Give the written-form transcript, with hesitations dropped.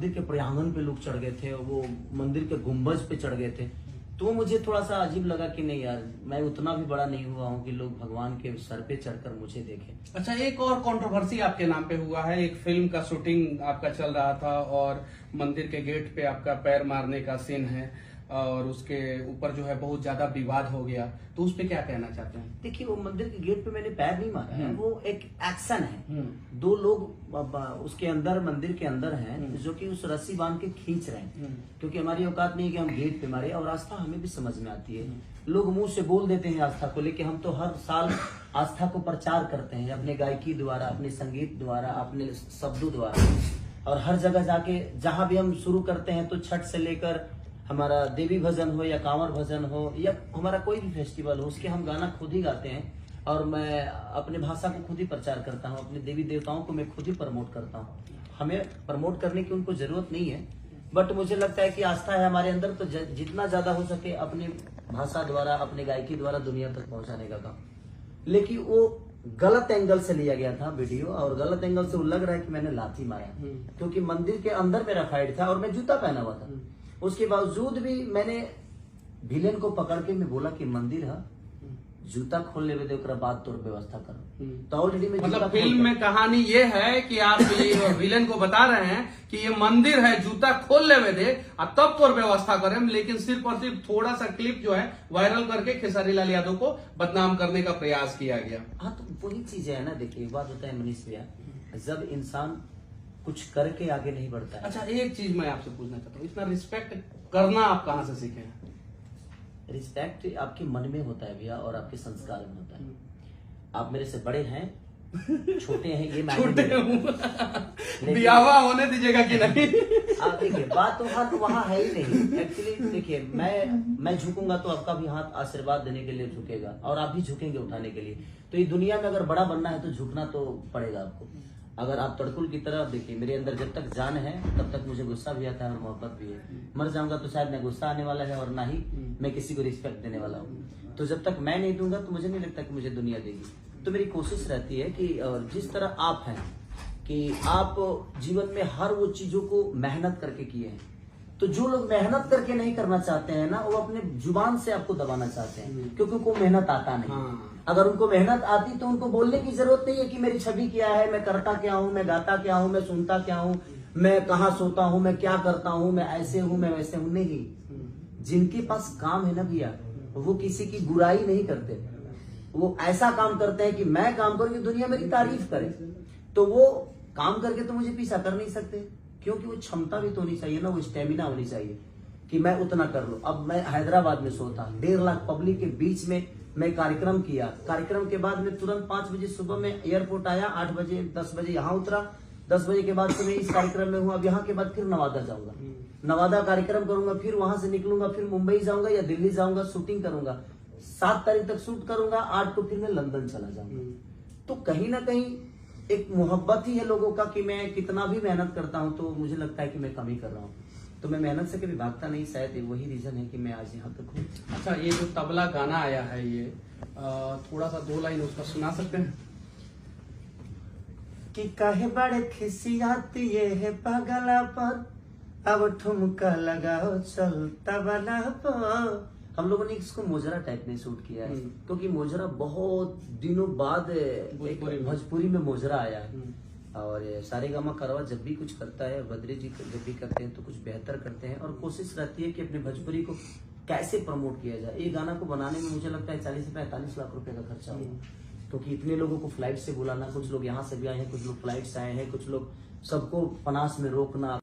मंदिर के प्रांगण पे लोग चढ़ गए थे, वो मंदिर के गुंबज पे चढ़ गए थे। तो मुझे थोड़ा सा अजीब लगा कि नहीं यार, मैं उतना भी बड़ा नहीं हुआ हूँ कि लोग भगवान के सर पे चढ़कर मुझे देखें। अच्छा, एक और कंट्रोवर्सी आपके नाम पे हुआ है। एक फिल्म का शूटिंग आपका चल रहा था और मंदिर के गेट पे आपका पैर मारने का सीन है और उसके ऊपर जो है बहुत ज्यादा विवाद हो गया, तो उस पे क्या कहना चाहते हैं? देखिए, वो मंदिर के गेट पे मैंने पैर नहीं मारा है, वो एक एक्शन है। दो लोग उसके अंदर, मंदिर के अंदर हैं, जो कि उस रस्सी बांध के खींच रहे हैं, क्योंकि हमारी औकात नहीं है कि हम गेट पे मारे। और आस्था हमें भी समझ में आती है, लोग मुंह से बोल देते हैं आस्था को, लेकिन हम तो हर साल आस्था को प्रचार करते हैं अपने गायकी द्वारा, अपने संगीत द्वारा, अपने शब्दों द्वारा। और हर जगह जाके जहां भी हम शुरू करते हैं, तो छठ से लेकर हमारा देवी भजन हो या कांवर भजन हो या हमारा कोई भी फेस्टिवल हो, उसके हम गाना खुद ही गाते हैं। और मैं अपने भाषा को खुद ही प्रचार करता हूँ, अपने देवी देवताओं को मैं खुद ही प्रमोट करता हूँ। हमें प्रमोट करने की उनको जरूरत नहीं है, बट मुझे लगता है कि आस्था है हमारे अंदर, तो जितना ज्यादा हो सके अपनी भाषा द्वारा, अपने गायकी द्वारा दुनिया तक पहुंचाने का काम। लेकिन वो गलत एंगल से लिया गया था वीडियो, और गलत एंगल से वो लग रहा है कि मैंने लाठी मारा, क्योंकि मंदिर के अंदर मेरा फाइट था और मैं जूता पहना हुआ था। उसके बावजूद भी मैंने विलेन को पकड़ के मैं बोला कि मंदिर है, जूता खोल ले दे, बाद तो व्यवस्था करो। तो ऑलरेडी मैं मतलब फिल्म में कहानी ये है कि आप ये विलेन को बता रहे हैं कि ये मंदिर है, जूता खोल ले दे और तब तो व्यवस्था करें, लेकिन सिर्फ और सिर्फ थोड़ा सा क्लिप जो है वायरल करके खेसारी लाल यादव को बदनाम करने का प्रयास किया गया। हाँ, तो वही चीज है ना। देखिए, एक बात होता है मनीष भैया, जब इंसान कुछ करके आगे नहीं बढ़ता है। अच्छा, एक चीज मैं आपसे पूछना चाहता हूँ, इतना रिस्पेक्ट करना आप कहाँ से सीखे हैं? रिस्पेक्ट आपके मन में होता है भैया, और आपके संस्कार में होता है। आप मेरे से बड़े हैं, छोटे हैं, ये छोटे बियावा होने दीजिएगा कि नहीं? आप देखिए, बात तो हाथ वहाँ है ही नहीं। एक्चुअली देखिए, मैं झुकूंगा तो आपका भी हाथ आशीर्वाद देने के लिए झुकेगा, और आप भी झुकेंगे उठाने के लिए। तो ये दुनिया में अगर बड़ा बनना है तो झुकना तो पड़ेगा आपको। अगर आप तड़कुल की तरह देखिए, मेरे अंदर जब तक जान है तब तक मुझे गुस्सा भी आता है और मोहब्बत भी है। मर जाऊंगा तो शायद मैं गुस्सा आने वाला है, और ना ही मैं किसी को रिस्पेक्ट देने वाला हूँ। तो जब तक मैं नहीं दूंगा तो मुझे नहीं लगता कि मुझे दुनिया देगी। तो मेरी कोशिश रहती है कि जिस तरह आप हैं कि आप जीवन में हर वो चीजों को मेहनत करके किए हैं, तो जो लोग मेहनत करके नहीं करना चाहते हैं ना, वो अपने जुबान से आपको दबाना चाहते हैं, क्योंकि उनको मेहनत आता नहीं। अगर उनको मेहनत आती तो उनको बोलने की जरूरत नहीं है कि मेरी छवि क्या है, मैं करता क्या हूँ, मैं गाता क्या हूँ, मैं सुनता क्या हूँ, मैं कहाँ सोता हूँ, मैं क्या करता हूँ, मैं ऐसे हूँ, मैं वैसे हूँ। नहीं, जिनके पास काम है ना भैया, वो किसी की बुराई नहीं करते, वो ऐसा काम करते हैं कि मैं काम करूँ कि दुनिया मेरी तारीफ करे। तो वो काम करके तो मुझे पीछा कर नहीं सकते, क्योंकि वो क्षमता भी तो होनी चाहिए ना, वो स्टेमिना होनी चाहिए कि मैं उतना कर लूं। अब मैं हैदराबाद में सोता, 1.5 लाख पब्लिक के बीच में मैं कार्यक्रम किया। कार्यक्रम के बाद में तुरंत 5 बजे सुबह में एयरपोर्ट आया, 8 बजे 10 बजे यहाँ उतरा, 10 बजे के बाद से मैं इस कार्यक्रम में हूँ। अब यहाँ के बाद फिर नवादा जाऊंगा, नवादा कार्यक्रम करूंगा, फिर वहां से निकलूंगा, फिर मुंबई जाऊंगा या दिल्ली जाऊंगा, शूटिंग करूंगा। 7 तारीख तक शूट करूंगा, 8 को फिर मैं लंदन चला जाऊंगा। तो कहीं ना कहीं एक मोहब्बत ही है लोगों का कि मैं कितना भी मेहनत करता हूं तो मुझे लगता है कि मैं कमी कर रहा हूं। तो मैं मेहनत से कभी भागता नहीं, शायद वही रीजन है कि मैं आज यहाँ तक हूँ। अच्छा, ये जो तबला गाना आया है, ये थोड़ा सा 2 लाइन उसका सुना सकते हैं? कि कहे बड़े खिसियाती ये है पागला पर, अब ठुमका लगाओ चल तबला पर। हम लोगों ने इसको मोजरा टाइप में शूट किया है, क्योंकि मोजरा बहुत दिनों बाद भोजपुरी में मोजरा आया है। और सारेगामा करवा जब भी कुछ करता है, बद्री जी जब भी करते हैं तो कुछ बेहतर करते हैं, और कोशिश रहती है कि अपने भोजपुरी को कैसे प्रमोट किया जाए। ये गाना को बनाने में मुझे लगता है 40 से 45 लाख रुपए का खर्चा हुआ, क्योंकि इतने लोगों को फ्लाइट से बुलाना, कुछ लोग यहाँ से भी आए हैं, कुछ लोग फ्लाइट से आए हैं, कुछ लोग सबको पनास में रोकना।